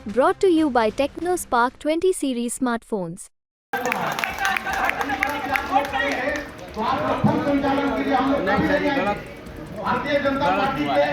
Brought to you by TechnoSpark 20 series smartphones. Bharatiya Janata party के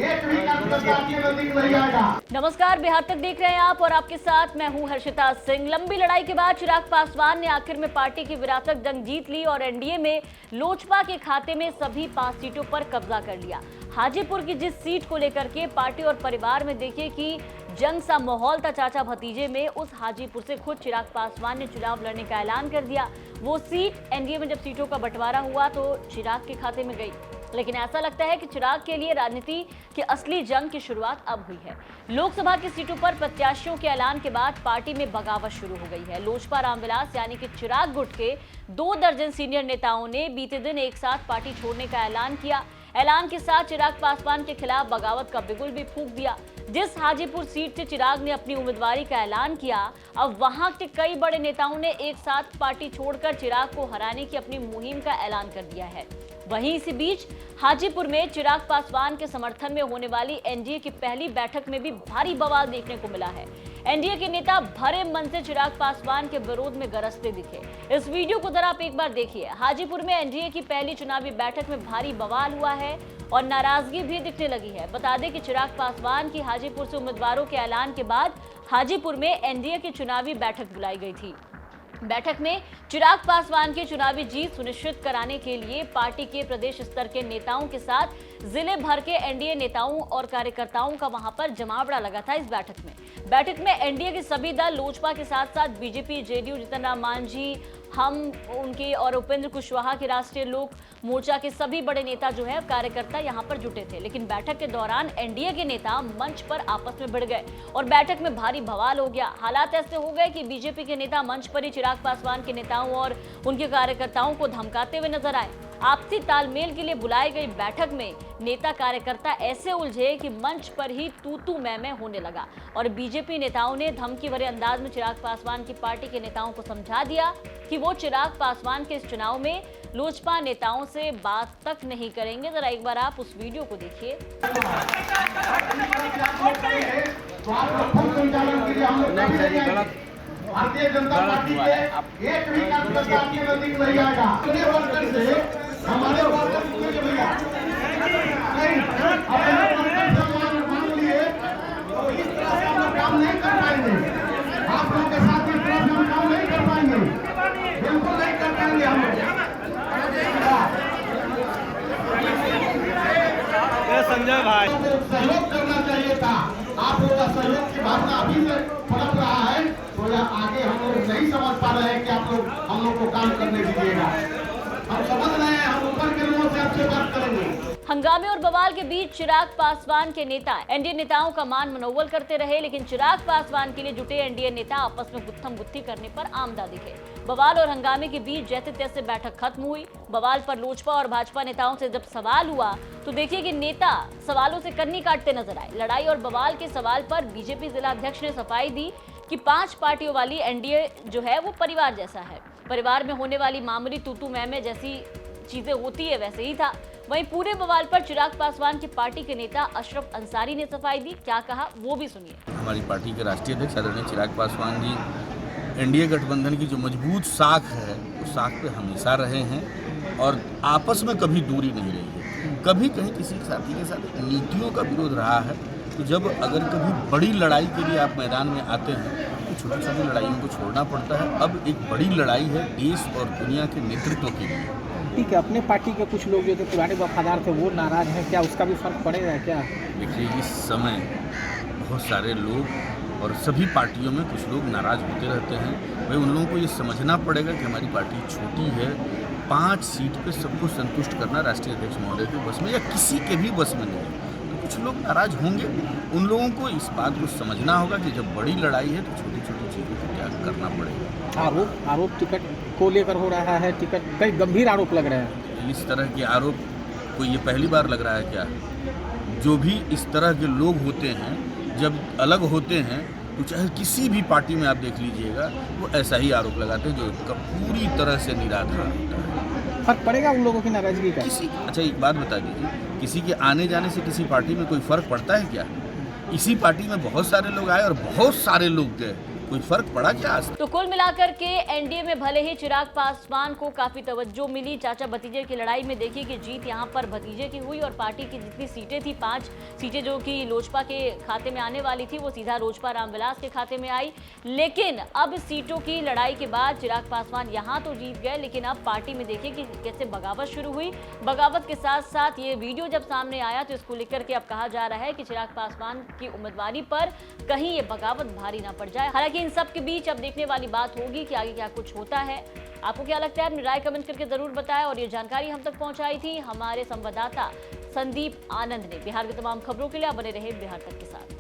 एक भी कार्यकर्ता आपके नजदीक नहीं आएगा। नमस्कार, बिहार तक देख रहे हैं आप और आपके साथ मैं हूं हर्षिता सिंह। लंबी लड़ाई के बाद चिराग पासवान ने आखिर में पार्टी की विरासत जंग जीत ली और एनडीए में लोजपा के खाते में सभी 5 सीटों पर कब्जा कर लिया। हाजीपुर की जिस सीट को लेकर के पार्टी और परिवार में देखिए कि जंग सा माहौल था चाचा भतीजे में, उस हाजीपुर से खुद चिराग पासवान ने चुनाव लड़ने का ऐलान कर दिया। वो सीट एनडीए में जब सीटों का बंटवारा हुआ तो चिराग के खाते में गई, लेकिन ऐसा लगता है कि चिराग के लिए राजनीति की असली जंग की शुरुआत अब हुई है। लोकसभा की सीटों पर प्रत्याशियों के ऐलान के बाद पार्टी में बगावत शुरू हो गई है। लोजपा रामविलास यानी कि चिराग गुट के 2 दर्जन सीनियर नेताओं ने बीते दिन एक साथ पार्टी छोड़ने का ऐलान किया। ऐलान के साथ चिराग पासवान के खिलाफ बगावत का बिगुल भी फूंक दिया। जिस हाजीपुर सीट से चिराग ने अपनी उम्मीदवारी का ऐलान किया, अब वहां के कई बड़े नेताओं ने एक साथ पार्टी छोड़कर चिराग को हराने की अपनी मुहिम का ऐलान कर दिया है। वहीं इसी बीच हाजीपुर में चिराग पासवान के समर्थन में होने वाली एनडीए की पहली बैठक में भी भारी बवाल देखने को मिला है। एनडीए के नेता भरे मन से चिराग पासवान के विरोध में गरजते दिखे। इस वीडियो को जरा आप एक बार देखिए। हाजीपुर में एनडीए की पहली चुनावी बैठक में भारी बवाल हुआ है और नाराजगी भी दिखने लगी है। बता दें कि चिराग पासवान की हाजीपुर से उम्मीदवारों के ऐलान के बाद हाजीपुर में एनडीए की चुनावी बैठक बुलाई गई थी। बैठक में चिराग पासवान की चुनावी जीत सुनिश्चित कराने के लिए पार्टी के प्रदेश स्तर के नेताओं के साथ जिले भर के एनडीए नेताओं और कार्यकर्ताओं का वहां पर जमावड़ा लगा था। इस बैठक में एनडीए के सभी दल, लोजपा के साथ साथ बीजेपी, जेडीयू, जीतन राम मांझी, हम उनके और उपेंद्र कुशवाहा के राष्ट्रीय लोक मोर्चा के सभी बड़े नेता जो है कार्यकर्ता यहां पर जुटे थे। लेकिन बैठक के दौरान एनडीए के नेता मंच पर आपस में भिड़ गए और बैठक में भारी बवाल हो गया। हालात ऐसे हो गए कि बीजेपी के नेता मंच पर ही चिराग पासवान के नेताओं और उनके कार्यकर्ताओं को धमकाते हुए नजर आए। आपसी तालमेल के लिए बुलाई गई बैठक में नेता कार्यकर्ता ऐसे उलझे कि मंच पर ही तू मैं होने लगा और बीजेपी नेताओं ने धमकी भरे अंदाज में चिराग पासवान की पार्टी के नेताओं को समझा दिया कि वो चिराग पासवान के इस चुनाव में लोजपा नेताओं से बात तक नहीं करेंगे। जरा एक बार आप उस वीडियो को देखिए। भारतीय जनता पार्टी के एक भी कार्यकर्ता आपके नजदीक नहीं आएगा। हमारे मान लिए तो इस तरह से हम काम नहीं कर पाएंगे। आप लोगों के साथ इस तरह से हम काम नहीं कर पाएंगे, बिल्कुल नहीं कर पाएंगे हम संजय भाई सहयोग करना चाहिए था। आप लोगों का सहयोग की भावना अभी से पलट रहा है तो आगे हम लोग नहीं समझ पा रहे हैं कि आप लोग हम लोग को काम करने दीजिएगा। हम समझ रहे हैं, हम ऊपर के लोगों से आपसे बात करेंगे। हंगामे और बवाल के बीच चिराग पासवान के नेता एनडीए नेताओं का मान मनोबल करते रहे, लेकिन चिराग पासवान के लिए जुटे एनडीए नेता आपस में गुत्थम गुत्थी करने पर आमदा दिखे। बवाल और हंगामे के बीच जैसे तैसे बैठक खत्म हुई। बवाल पर लोजपा और भाजपा नेताओं से जब सवाल हुआ तो देखिए कि नेता सवालों से कन्नी काटते नजर आए। लड़ाई और बवाल के सवाल पर बीजेपी जिला अध्यक्ष ने सफाई दी कि 5 पार्टियों वाली एनडीए जो है वो परिवार जैसा है। परिवार में होने वाली मामूली तू मैं जैसी चीजें होती है वैसे ही था। वहीं पूरे बवाल पर चिराग पासवान की पार्टी के नेता अशरफ अंसारी ने सफाई दी। क्या कहा वो भी सुनिए। हमारी पार्टी के राष्ट्रीय अध्यक्ष आदरणीय चिराग पासवान जी एनडीए गठबंधन की जो मजबूत साख है उस साख पे हमेशा रहे हैं और आपस में कभी दूरी नहीं रही है। कभी कहीं किसी साथी के साथ नीतियों का विरोध रहा है तो जब अगर कभी बड़ी लड़ाई के लिए आप मैदान में आते हैं तो छोटी छोटी लड़ाइयों को छोड़ना पड़ता है। अब एक बड़ी लड़ाई है देश और दुनिया के नेतृत्व के लिए। ठीक है, अपने पार्टी के कुछ लोग जो थे पुराने वफादार थे वो नाराज हैं, क्या उसका भी फर्क पड़ेगा क्या? देखिए, इस समय बहुत सारे लोग और सभी पार्टियों में कुछ लोग नाराज होते रहते हैं। भाई उन लोगों को ये समझना पड़ेगा कि हमारी पार्टी छोटी है। 5 सीट पे सबको संतुष्ट करना राष्ट्रीय अध्यक्ष महोदय के बस में या किसी के भी बस में नहीं है। तो कुछ लोग नाराज होंगे, उन लोगों को इस बात को समझना होगा कि जब बड़ी लड़ाई है तो छोटी छोटी चीज़ों को त्याग करना पड़ेगा। आरोप टिकट को लेकर हो रहा है, टिकट कई गंभीर आरोप लग रहे हैं। इस तरह के आरोप कोई ये पहली बार लग रहा है क्या? जो भी इस तरह के लोग होते हैं जब अलग होते हैं तो चाहे किसी भी पार्टी में आप देख लीजिएगा वो ऐसा ही आरोप लगाते हैं जो पूरी तरह से निराधार होता है। फर्क पड़ेगा उन लोगों की नाराजगी का? अच्छा एक बात बता दीजिए, किसी के आने जाने से किसी पार्टी में कोई फर्क पड़ता है क्या? इसी पार्टी में बहुत सारे लोग आए और बहुत सारे लोग गए, कोई फर्क पड़ा क्या आज तक? तो कुल मिलाकर के एनडीए में भले ही चिराग पासवान को काफी तवज्जो मिली, चाचा भतीजे की लड़ाई में देखिए कि जीत यहां पर भतीजे की हुई और पार्टी की जितनी सीटें थी 5 सीटें जो कि लोजपा के खाते में आने वाली थी वो सीधा लोजपा रामविलास के खाते में आई। लेकिन अब सीटों की लड़ाई के बाद चिराग पासवान यहां तो जीत गए, लेकिन अब पार्टी में देखिए कि कैसे बगावत शुरू हुई। बगावत के साथ साथ ये वीडियो जब सामने आया तो इसको लेकर के अब कहा जा रहा है कि चिराग पासवान की उम्मीदवारी पर कहीं ये बगावत भारी ना पड़ जाए। हालांकि इन सब के बीच अब देखने वाली बात होगी कि आगे क्या कुछ होता है। आपको क्या लगता है, अपनी राय कमेंट करके जरूर बताएं। और ये जानकारी हम तक पहुंचाई थी हमारे संवाददाता संदीप आनंद ने। बिहार की तमाम खबरों के लिए बने रहे बिहार तक के साथ।